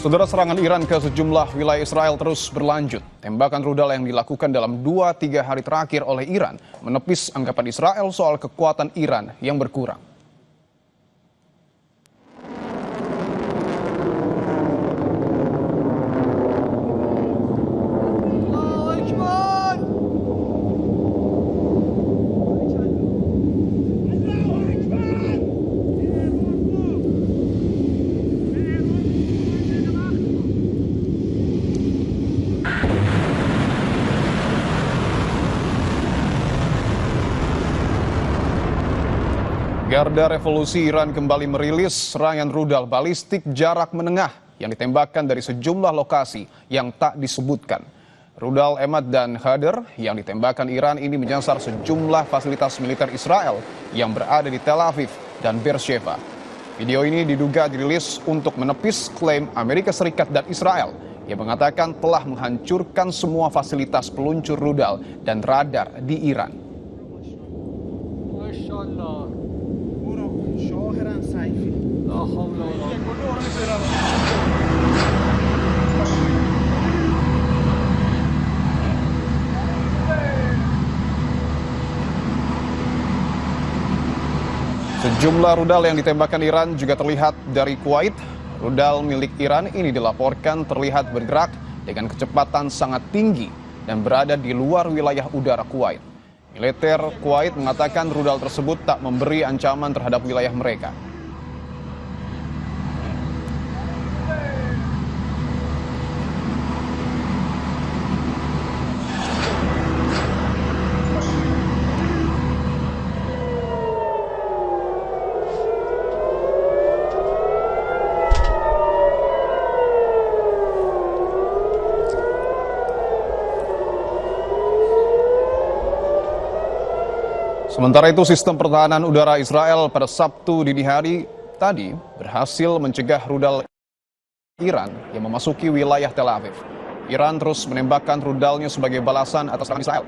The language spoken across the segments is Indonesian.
Saudara, serangan Iran ke sejumlah wilayah Israel terus berlanjut. Tembakan rudal yang dilakukan dalam 2-3 hari terakhir oleh Iran menepis anggapan Israel soal kekuatan Iran yang berkurang. Garda Revolusi Iran kembali merilis serangan rudal balistik jarak menengah yang ditembakkan dari sejumlah lokasi yang tak disebutkan. Rudal Emad dan Hadar yang ditembakkan Iran ini menyasar sejumlah fasilitas militer Israel yang berada di Tel Aviv dan Beersheba. Video ini diduga dirilis untuk menepis klaim Amerika Serikat dan Israel yang mengatakan telah menghancurkan semua fasilitas peluncur rudal dan radar di Iran. Sejumlah rudal yang ditembakkan Iran juga terlihat dari Kuwait. Rudal milik Iran ini dilaporkan terlihat bergerak dengan kecepatan sangat tinggi dan berada di luar wilayah udara Kuwait. Militer Kuwait mengatakan rudal tersebut tak memberi ancaman terhadap wilayah mereka. Sementara itu, sistem pertahanan udara Israel pada Sabtu dini hari tadi berhasil mencegah rudal Iran yang memasuki wilayah Tel Aviv. Iran terus menembakkan rudalnya sebagai balasan atas serangan Israel.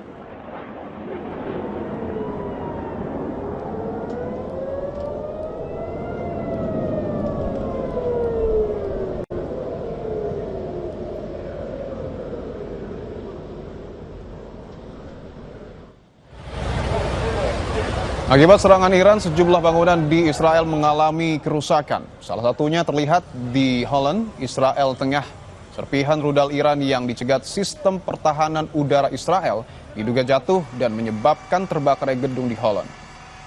Akibat serangan Iran, sejumlah bangunan di Israel mengalami kerusakan. Salah satunya terlihat di Holland, Israel Tengah. Serpihan rudal Iran yang dicegat sistem pertahanan udara Israel diduga jatuh dan menyebabkan terbakarnya gedung di Holland.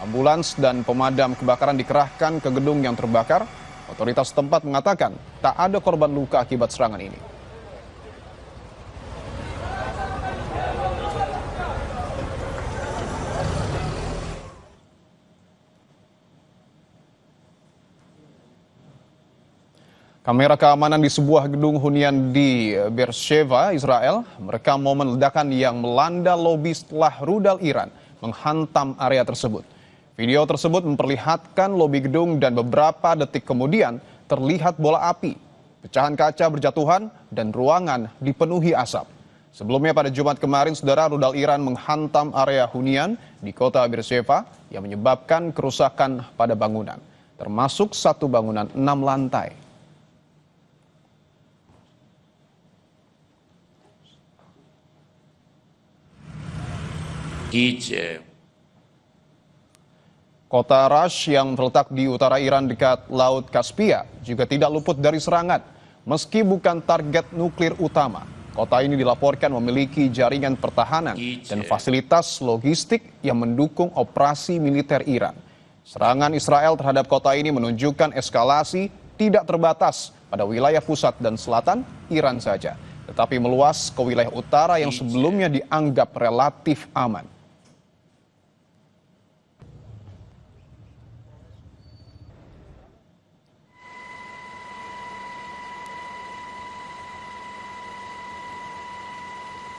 Ambulans dan pemadam kebakaran dikerahkan ke gedung yang terbakar. Otoritas setempat mengatakan tak ada korban luka akibat serangan ini. Kamera keamanan di sebuah gedung hunian di Beersheba, Israel, merekam momen ledakan yang melanda lobi setelah rudal Iran menghantam area tersebut. Video tersebut memperlihatkan lobi gedung dan beberapa detik kemudian terlihat bola api, pecahan kaca berjatuhan, dan ruangan dipenuhi asap. Sebelumnya pada Jumat kemarin, saudara, rudal Iran menghantam area hunian di kota Beersheba yang menyebabkan kerusakan pada bangunan, termasuk satu bangunan 6 lantai. Kota Rash yang terletak di utara Iran dekat Laut Kaspia juga tidak luput dari serangan. Meski bukan target nuklir utama, kota ini dilaporkan memiliki jaringan pertahanan dan fasilitas logistik yang mendukung operasi militer Iran. Serangan Israel terhadap kota ini menunjukkan eskalasi tidak terbatas pada wilayah pusat dan selatan Iran saja, tetapi meluas ke wilayah utara yang sebelumnya dianggap relatif aman.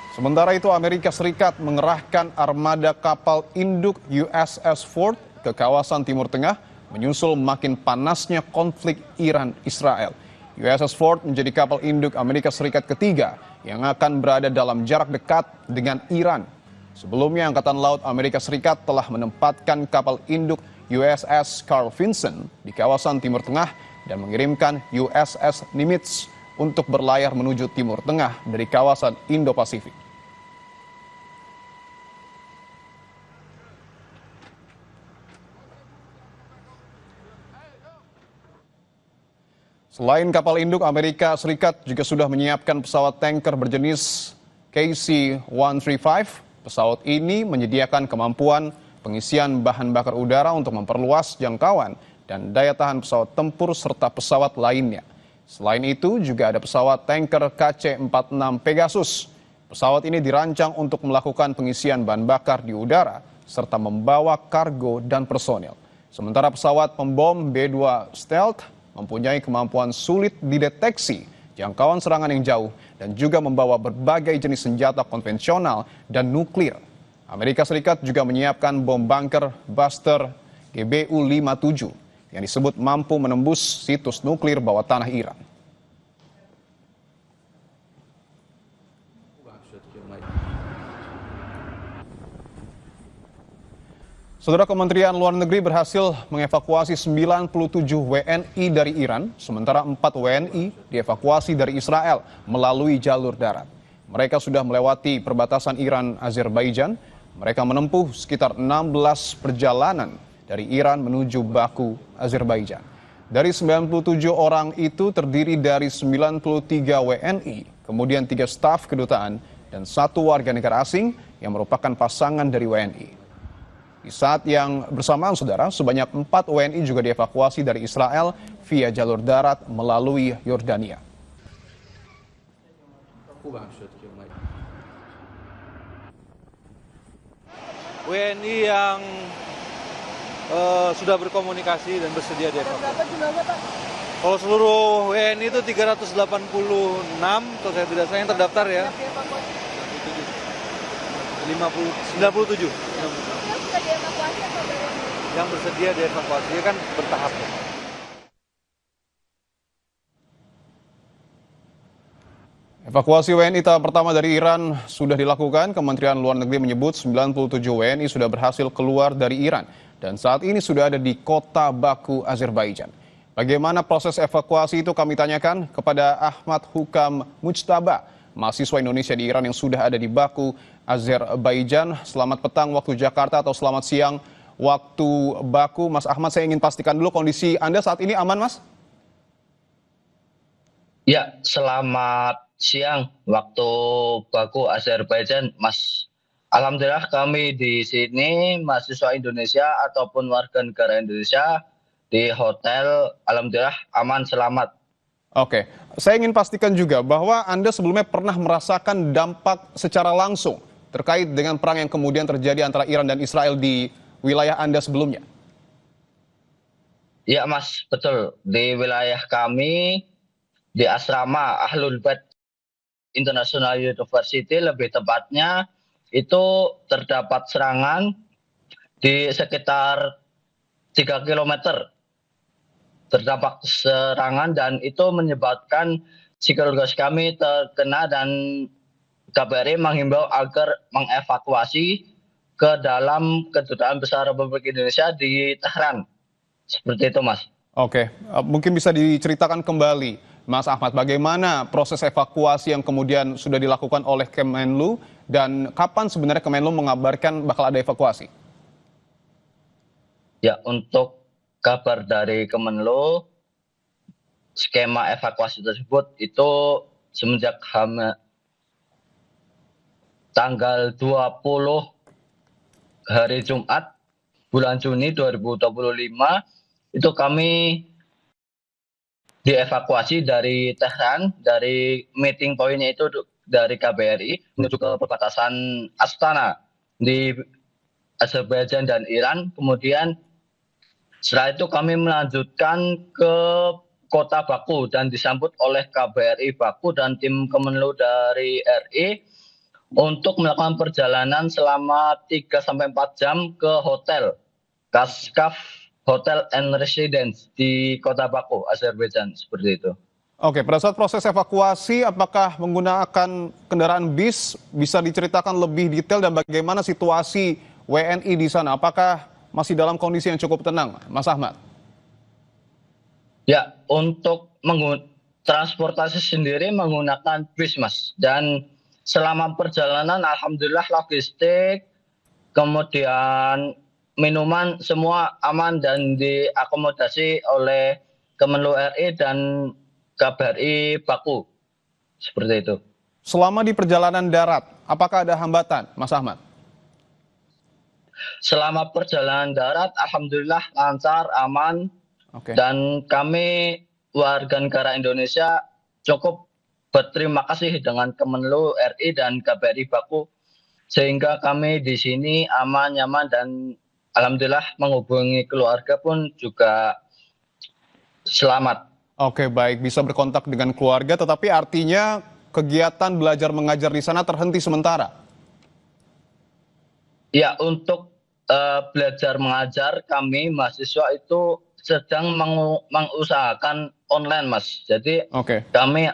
Sementara itu, Amerika Serikat mengerahkan armada kapal induk USS Ford ke kawasan Timur Tengah menyusul makin panasnya konflik Iran-Israel. USS Ford menjadi kapal induk Amerika Serikat ketiga yang akan berada dalam jarak dekat dengan Iran. Sebelumnya, Angkatan Laut Amerika Serikat telah menempatkan kapal induk USS Carl Vinson di kawasan Timur Tengah dan mengirimkan USS Nimitz untuk berlayar menuju Timur Tengah dari kawasan Indo-Pasifik. Selain kapal induk, Amerika Serikat juga sudah menyiapkan pesawat tanker berjenis KC-135. Pesawat ini menyediakan kemampuan pengisian bahan bakar udara untuk memperluas jangkauan dan daya tahan pesawat tempur serta pesawat lainnya. Selain itu juga ada pesawat tanker KC-46 Pegasus. Pesawat ini dirancang untuk melakukan pengisian bahan bakar di udara serta membawa kargo dan personil. Sementara pesawat pembom B-2 Stealth mempunyai kemampuan sulit dideteksi, jangkauan serangan yang jauh, dan juga membawa berbagai jenis senjata konvensional dan nuklir. Amerika Serikat juga menyiapkan bom bunker Buster GBU-57 yang disebut mampu menembus situs nuklir bawah tanah Iran. Saudara, Kementerian Luar Negeri berhasil mengevakuasi 97 WNI dari Iran, sementara 4 WNI dievakuasi dari Israel melalui jalur darat. Mereka sudah melewati perbatasan Iran-Azerbaijan. Mereka menempuh sekitar 16 perjalanan dari Iran menuju Baku, Azerbaijan. Dari 97 orang itu terdiri dari 93 WNI, kemudian 3 staf kedutaan, dan 1 warga negara asing yang merupakan pasangan dari WNI. Di saat yang bersamaan, saudara, sebanyak 4 WNI juga dievakuasi dari Israel via jalur darat melalui Yordania. WNI yang sudah berkomunikasi dan bersedia dievakuasi. Kalau seluruh WNI itu 386, kalau saya tidak salah yang terdaftar ya. 97. Yang bersedia dievakuasi kan bertahap ya. Evakuasi WNI tahap pertama dari Iran sudah dilakukan. Kementerian Luar Negeri menyebut 97 WNI sudah berhasil keluar dari Iran dan saat ini sudah ada di kota Baku, Azerbaijan. Bagaimana proses evakuasi itu kami tanyakan kepada Ahmad Hukam Mujtaba, mahasiswa Indonesia di Iran yang sudah ada di Baku, Azerbaijan. Selamat petang waktu Jakarta atau selamat siang waktu Baku. Mas Ahmad, saya ingin pastikan dulu kondisi Anda saat ini aman, Mas? Ya, selamat siang waktu Baku, Azerbaijan, Mas. Alhamdulillah kami di sini mahasiswa Indonesia ataupun warga negara Indonesia di hotel, alhamdulillah aman, selamat. Oke, saya ingin pastikan juga bahwa Anda sebelumnya pernah merasakan dampak secara langsung terkait dengan perang yang kemudian terjadi antara Iran dan Israel di wilayah Anda sebelumnya. Ya, Mas, betul. Di wilayah kami, di asrama Ahlul Bait International University, lebih tepatnya itu terdapat serangan di sekitar 3 kilometer. Terdapat serangan dan itu menyebabkan psikologis kami terkena dan KBRI menghimbau agar mengevakuasi ke dalam Kedutaan Besar Republik Indonesia di Tehran. Seperti itu, Mas. Oke, mungkin bisa diceritakan kembali, Mas Ahmad, bagaimana proses evakuasi yang kemudian sudah dilakukan oleh Kemenlu dan kapan sebenarnya Kemenlu mengabarkan bakal ada evakuasi? Ya, untuk kabar dari Kemenlu, skema evakuasi tersebut itu semenjak tanggal 20 hari Jumat bulan Juni 2025 itu kami dievakuasi dari Tehran, dari meeting pointnya itu dari KBRI menuju ke perbatasan Astana di Azerbaijan dan Iran. Kemudian setelah itu kami melanjutkan ke kota Baku dan disambut oleh KBRI Baku dan tim Kemenlu dari RI untuk melakukan perjalanan selama 3-4 jam ke hotel Kaskaf Hotel and Residence di kota Baku, Azerbaijan, seperti itu. Oke, pada saat proses evakuasi, apakah menggunakan kendaraan bis? Bisa diceritakan lebih detail dan bagaimana situasi WNI di sana? Apakah masih dalam kondisi yang cukup tenang, Mas Ahmad? Ya, untuk transportasi sendiri menggunakan bis, Mas. Dan selama perjalanan alhamdulillah logistik, kemudian minuman semua aman dan diakomodasi oleh Kemenlu RI dan KBRI Baku. Seperti itu. Selama di perjalanan darat, apakah ada hambatan, Mas Ahmad? Selama perjalanan darat, alhamdulillah lancar, aman, Oke. dan kami warga negara Indonesia cukup berterima kasih dengan Kemenlu RI dan KBRI Baku, sehingga kami di sini aman, nyaman, dan alhamdulillah menghubungi keluarga pun juga selamat. Oke, baik, bisa berkontak dengan keluarga, tetapi artinya kegiatan belajar mengajar di sana terhenti sementara. Ya, untuk belajar mengajar kami mahasiswa itu sedang mengusahakan online, Mas. Jadi kami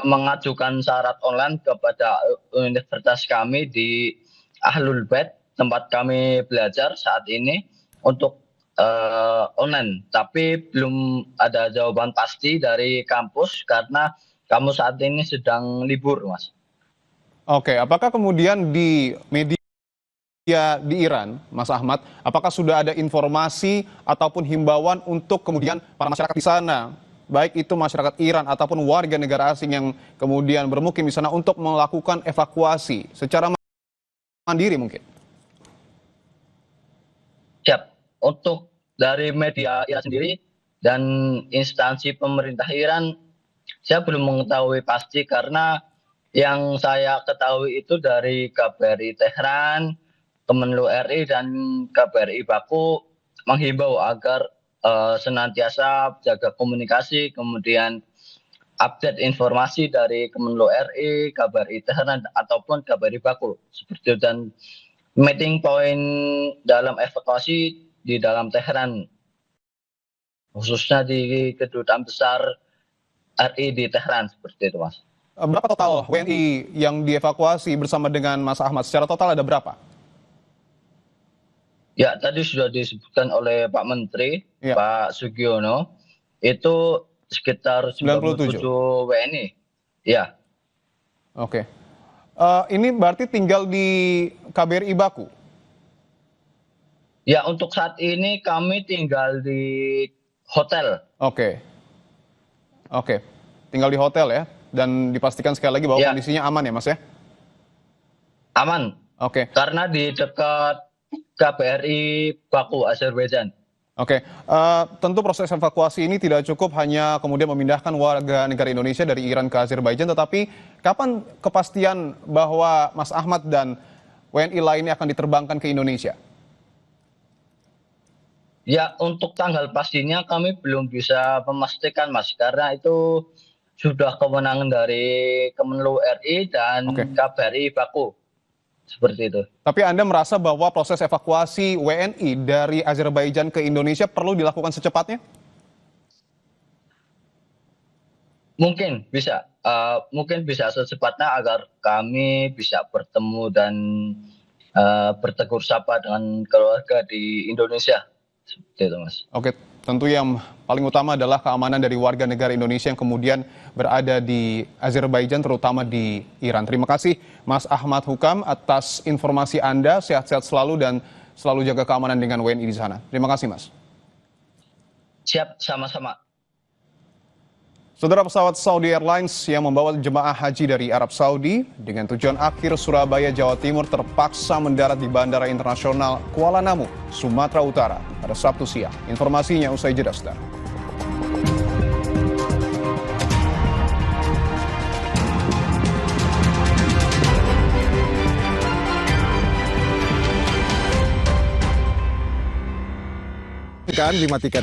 mengajukan syarat online kepada universitas kami di Ahlul Bait, tempat kami belajar saat ini untuk online. Tapi belum ada jawaban pasti dari kampus karena kampus saat ini sedang libur, Mas. Oke, apakah kemudian di media di Iran, Mas Ahmad, apakah sudah ada informasi ataupun himbauan untuk kemudian para masyarakat di sana, baik itu masyarakat Iran ataupun warga negara asing yang kemudian bermukim di sana untuk melakukan evakuasi secara mandiri mungkin? Siap. Untuk dari media Iran sendiri dan instansi pemerintah Iran, saya belum mengetahui pasti karena yang saya ketahui itu dari KBRI Tehran, Kemenlu RI, dan KBRI Baku menghimbau agar senantiasa jaga komunikasi, kemudian update informasi dari Kemenlu RI, KBRI Tehran, ataupun KBRI Baku. Seperti itu. Dan meeting point dalam evakuasi di dalam Tehran, khususnya di Kedutaan Besar RI di Tehran, seperti itu, Mas. Berapa total WNI yang dievakuasi bersama dengan Mas Ahmad? Secara total ada berapa? Ya, tadi sudah disebutkan oleh Pak Menteri, Ya. Pak Sugiono, itu sekitar 97 WNI. Ya. Oke. Ini berarti tinggal di KBRI Baku? Ya, untuk saat ini kami tinggal di hotel. Oke. Tinggal di hotel ya? Dan dipastikan sekali lagi bahwa kondisinya aman ya, Mas ya? Aman. Oke. Karena di dekat KBRI Baku, Azerbaijan. Oke, tentu proses evakuasi ini tidak cukup hanya kemudian memindahkan warga negara Indonesia dari Iran ke Azerbaijan, tetapi kapan kepastian bahwa Mas Ahmad dan WNI lainnya akan diterbangkan ke Indonesia? Ya, untuk tanggal pastinya kami belum bisa memastikan, Mas, karena itu sudah kewenangan dari Kemenlu RI dan KBRI Baku. Seperti itu. Tapi Anda merasa bahwa proses evakuasi WNI dari Azerbaijan ke Indonesia perlu dilakukan secepatnya? Mungkin bisa secepatnya agar kami bisa bertemu dan bertegur sapa dengan keluarga di Indonesia. Seperti itu, Mas. Oke, tentu yang paling utama adalah keamanan dari warga negara Indonesia yang kemudian berada di Azerbaijan, terutama di Iran. Terima kasih Mas Ahmad Hukam atas informasi Anda. Sehat-sehat selalu dan selalu jaga keamanan dengan WNI di sana. Terima kasih, Mas. Siap, sama-sama. Saudara, pesawat Saudi Airlines yang membawa jemaah haji dari Arab Saudi dengan tujuan akhir Surabaya, Jawa Timur terpaksa mendarat di Bandara Internasional Kuala Namu, Sumatera Utara pada Sabtu siang. Informasinya usai jeda, saudara. Kan dimatikan.